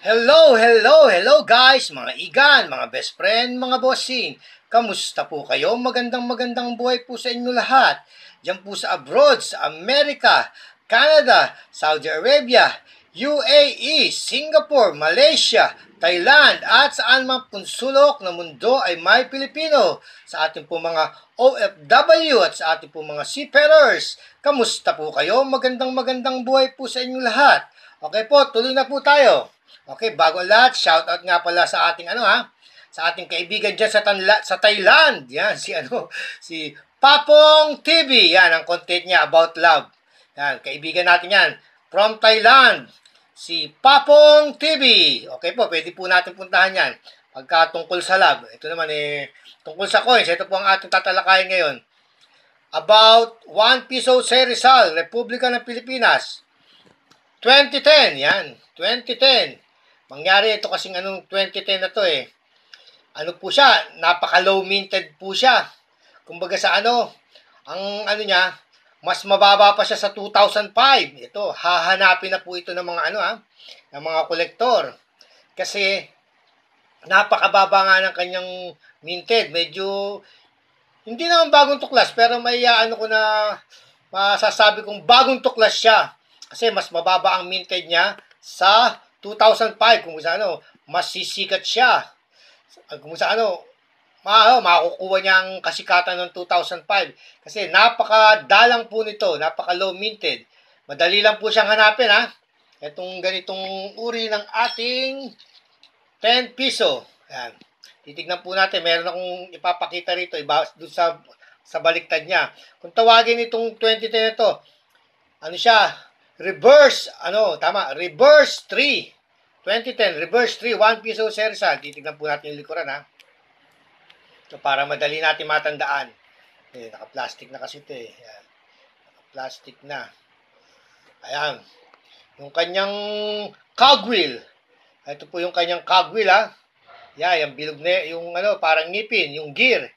Hello guys, mga igan, mga best friend, mga bossing. Kamusta po kayo? Magandang buhay po sa inyo lahat. Diyan po sa abroad, sa Amerika, Canada, Saudi Arabia, UAE, Singapore, Malaysia, Thailand, at saan mang punsulok ng mundo ay may Pilipino. Sa ating po mga OFW at sa ating po mga seafarers. Kamusta po kayo? Magandang buhay po sa inyo lahat. Okay po, tuloy na po tayo. Okay, bago lahat, shoutout nga pala sa ating sa ating kaibigan diyan sa Thailand. Yan, si Papong TV. Yan, ang content niya about love. Yan, kaibigan natin yan. From Thailand, si Papong TV. Okay po, pwede po natin puntahan yan. Pagka tungkol sa love. Ito naman tungkol sa coins. Ito po ang ating tatalakayin ngayon. About 1 piso sa Rizal, Republika ng Pilipinas. 2010, yan. 2010. Mangyari ito kasing 2010 na to Ano po siya, napaka-low minted po siya. Kumbaga sa ang niya, mas mababa pa siya sa 2005. Ito, hahanapin na po ito ng mga ng mga kolektor. Kasi napakababa nga ng kanyang minted. Medyo hindi naman bagong tuklas, pero may ko na masasabi kong bagong tuklas siya. Kasi mas mababa ang minted niya sa 2005, kung mas sisikat siya. Kung makukuha niya ang kasikatan ng 2005. Kasi napakadalang po nito, napaka-low minted. Madali lang po siyang hanapin, Itong ganitong uri ng ating 10 piso. Ayan. Titignan po natin, meron akong ipapakita rito, doon sa baliktad niya. Kung tawagin itong 2010 ito, siya? Reverse 3. 2010, reverse 3, 1 piso sa Rizal. Titignan po natin yung likuran, So, para madali natin matandaan. Naka-plastic na kasi ito, Ayan. Naka-plastic na. Ayan. Yung kanyang cogwheel. Ito po yung kanyang cogwheel, Yan, yung bilog na, yung parang ngipin, yung gear.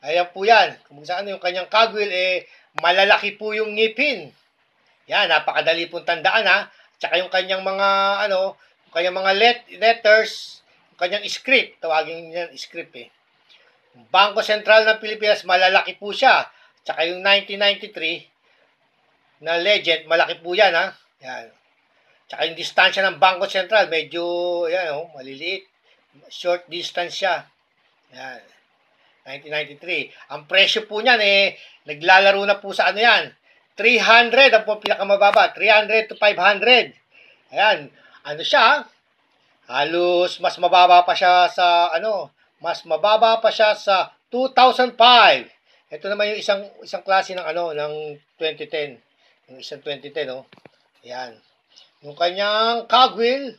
Ayan po yan. Kung saan yung kanyang cogwheel, malalaki po yung ngipin. Yan, napakadali pong tandaan, Tsaka yung kanyang mga, yung kanyang mga letters, yung kanyang script, tawagin niyan script, Bangko Sentral ng Pilipinas, malalaki po siya. Tsaka yung 1993 na legend, malaki po yan, Yan. Tsaka yung distansya ng Bangko Sentral, medyo, maliliit. Short distance siya. Yan. 1993. Ang presyo po niyan, naglalaro na po sa yan. 300 ang po pinakamababa. 300 to 500. Ayan. Siya? Halos mas mababa pa siya sa mas mababa pa siya sa 2005. Ito naman yung isang klase ng ng 2010. Yung isang 2010, Ayan. Yung kanyang cogwheel.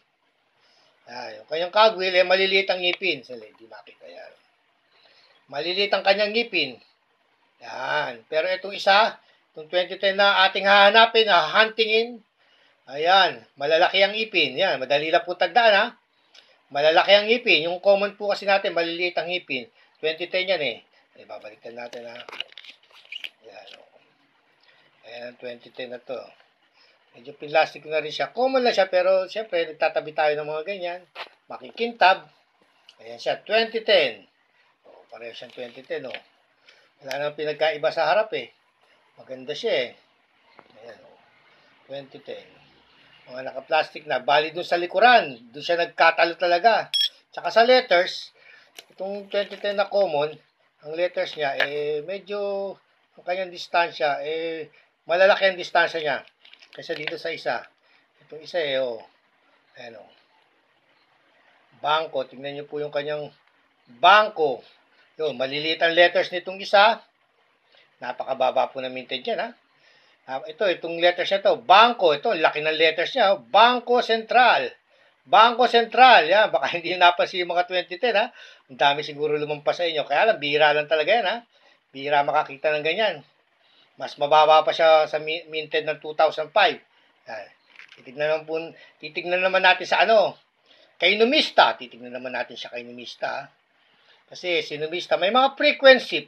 Yung kanyang cogwheel maliliit ang ngipin. Hindi makita yan. Maliliit ang kanyang ngipin. Yan. Pero itong isa, itong 2010 na ating hahanapin, hahantingin. Ayan, malalaki ang ipin. Yan, madali lang po tagdaan, Malalaki ang ipin. Yung common po kasi natin, maliliit ang ipin. 2010 yan, babalikan natin, Ayan, Ayan ang 2010 na to. Medyo plastic na rin siya. Common lang siya, pero siyempre, nagtatabi tayo ng mga ganyan. Makikintab. Ayan siya, 2010. Pareho siyang 2010, Wala nang pinagkaiba sa harap, Maganda siya, Ayan, 2010. Mga naka-plastic na. Bali dun sa likuran. Dun siya nagkatalo talaga. Tsaka sa letters, itong 2010 na common, ang letters niya, medyo, ang kanyang distansya, malalaki ang distansya niya. Kasi dito sa isa. Itong isa, Ayan, Bangko. Tingnan niyo po yung kanyang bangko. Yun, maliliit ang letters nitong isa. Napakababa po na minted yan, itong letters niya to, Bangko, ito, laki ng letters niya, Bangko Sentral. Bangko Sentral, yan, baka hindi napansin yung mga 2010, Ang dami siguro lumampas sa inyo, kaya lang, bihira lang talaga yan, Bihira makakita ng ganyan. Mas mababa pa siya sa minted ng 2005. Yan. Titignan naman natin sa kay Numista. Titignan naman natin siya kay Numista, Kasi si Numista, may mga frequency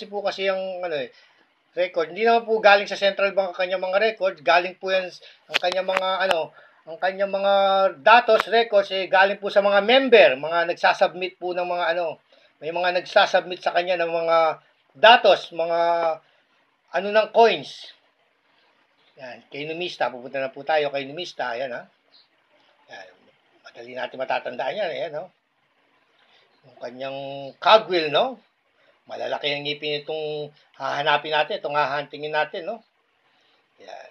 po kasi yung record. Hindi naman po galing sa Central Bank ang kanyang mga record. Galing po yan ang kanyang mga ang kanyang mga datos, records, galing po sa mga member, mga nagsasubmit po ng mga may mga nagsasubmit sa kanya ng mga datos, mga ng coins. Yan, kay Numista, pupunta na po tayo kay Numista, ayan ha. Yan, madali natin matatandaan yan, ayan no. Yung kanyang cogwheel, no? Malalaki ang ngipin itong hahanapin natin, itong hahantingin natin, no? Yan.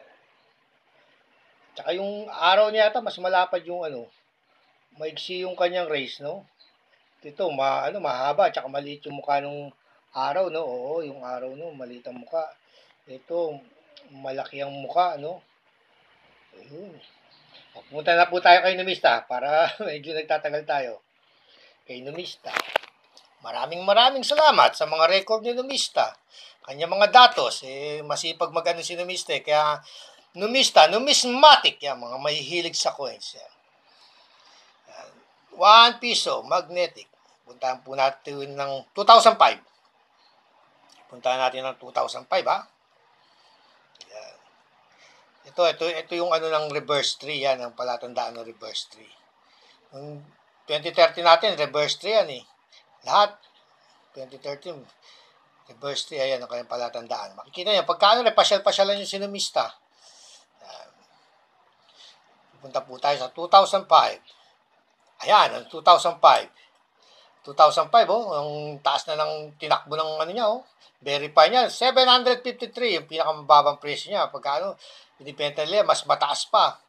Tsaka yung araw niya yata, mas malapad yung maigsi yung kanyang race, no? Ito, mahaba, tsaka maliit yung mukha nung araw, no? Oo, yung araw, no? Maliit ang mukha. Ito, malaki ang mukha, no? Ayun. Pumunta na po tayo kay Numista para medyo nagtatagal tayo. Kay Numista. Maraming salamat sa mga record ni Numista. Kanya mga datos, masipag magano si Numista. Kaya, Numista, numismatic, yan, mga mahihilig sa coins. Yan. 1 piso, magnetic. Puntahan po natin ng 2005. Puntahan natin ng 2005, ha? Yan. Ito yung ng reverse 3, yan, ang palatandaan ng reverse 3. Yung 2013 natin, reverse 3 yan, Lahat, 2013, reverse 3, ayan, ang kanyang palatandaan. Makikita niyo, pagka pasyal-pasyalan yung sinumista. Punta po tayo sa 2005. Ayan, ang 2005. 2005, ang taas na ng tinakbo ng niya, verify niya, 753, yung pinakamababang presyo niya. Pagka independently, mas mataas pa.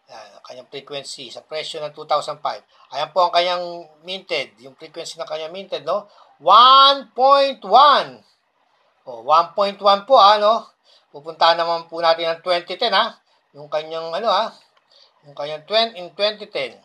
Ayan, ang kanyang frequency sa presyo ng 2005. Ayan po ang kanyang minted, yung frequency ng kanyang minted, no? 1.1. 1.1 po, Pupuntahan naman po natin ng 2010, Yung kanyang, yung kanyang 2010.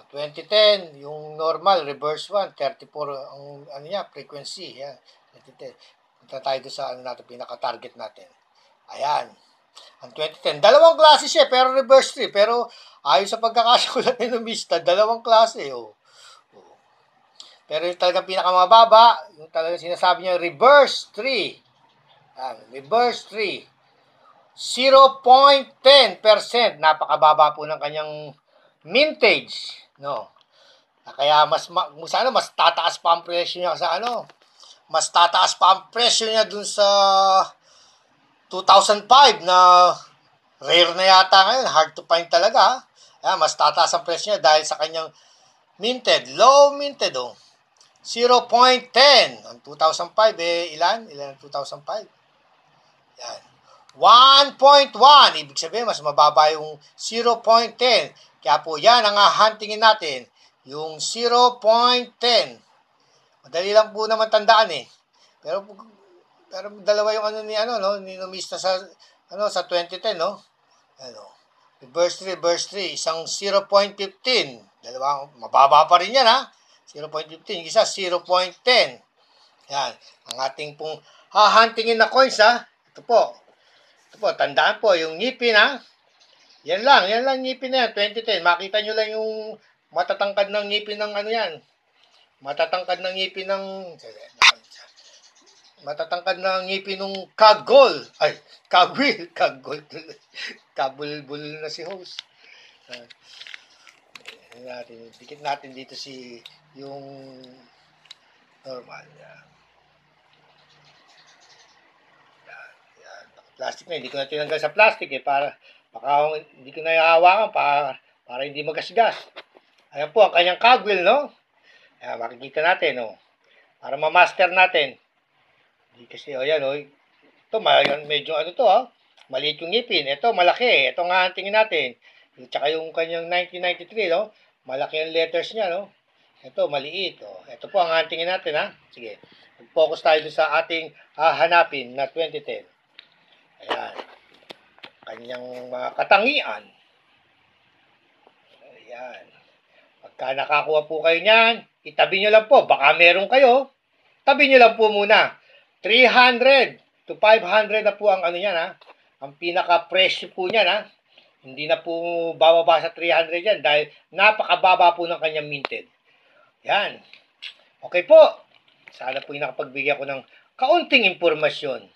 2010, yung normal, reverse 1, 34, ang frequency, yan, 2010. Punta tayo doon sa natin, pinaka-target natin. Ayan, ang 2010, dalawang klase siya, pero reverse 3, pero ayon sa pagkakasulat ni Numista, dalawang klase, Pero yung talagang pinakamababa, yung talagang sinasabi niya, reverse 3, reverse 3, 0.10%, napakababa po ng kanyang mintage, no. Kaya mas tataas pa ang presyo niya sa mas tataas pa ang presyo niya dun sa 2005 na rare na yata ngayon, hard to find talaga. Mas tataas ang presyo niya dahil sa kanyang minted, low minted 0.10. Ang 2005 ilan ang 2005? Yan. 1.1, ibig sabihin mas mababa yung 0.10. Kaya po yan ang hahantingin natin, yung 0.10. Madali lang po naman tandaan Pero dalawa yung ni Numista sa sa 2010, Reverse 3, isang 0.15. Dalawa, mababa pa rin yan 0.15, isa 0.10. Yan, ang ating pong hahantingin na coins Ito po, tandaan po, yung ngipin yan lang ngipin na yan, 2010. Makita nyo lang yung matatangkad ng ngipin ng yan. Matatangkad ng ngipin ng kagol. Ay, kagwil. Kagol. Kabulbul na si host. Dikit natin dito yung normal. Yan. Plastic na, hindi ko na tinanggal sa plastic para baka hindi ko na ihahawakan para hindi magasgas. Ayan po ang kanyang cogwheel, Ayan, makikita natin, para ma-master natin. Hindi kasi, ayan, ito, medyo maliit yung ngipin. Ito, malaki. Ito nga ang tingin natin. Tsaka yung kanyang 1993, malaki ang letters niya, Ito, maliit, Ito po ang tingin natin, Sige, mag-focus tayo sa ating hahanapin na 2010. Ayan. Kanyang mga katangian. Ayan. Pagka nakakuha po kayo niyan, itabi nyo lang po. Baka meron kayo. Tabi nyo lang po muna. 300 to 500 na po ang niyan, Ang pinaka-presyo po niyan, Hindi na po bababa sa 300 yan dahil napakababa po ng kanyang minted. Yan. Okay po. Sana po yung nakapagbigay ako ng kaunting impormasyon.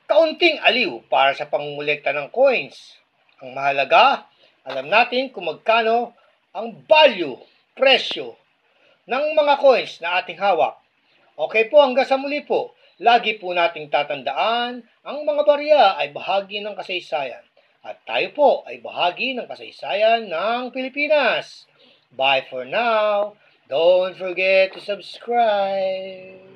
kaunting aliw para sa pangungulekta ng coins. Ang mahalaga, alam natin kung magkano ang value, presyo ng mga coins na ating hawak. Okay po, hanggang sa muli po. Lagi po nating tatandaan, ang mga barya ay bahagi ng kasaysayan. At tayo po ay bahagi ng kasaysayan ng Pilipinas. Bye for now. Don't forget to subscribe.